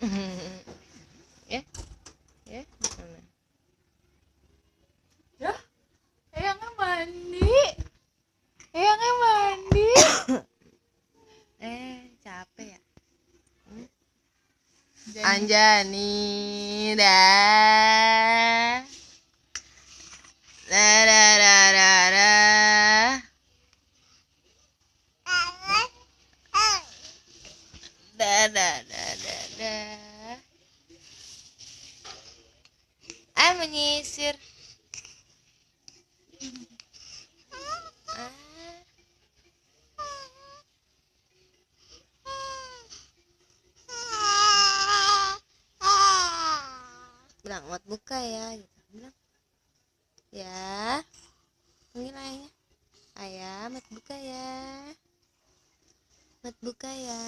Ya, ya. Mana? Ya, eyangnya mandi. Eyangnya mandi. Capek ya. Jadi, Anjani dah. Da da da da da. Da da da da da. Menyisir. Bilang mat buka ya gitu. Bilang ya, panggil ayahnya. Ayah mat buka ya, mat buka ya.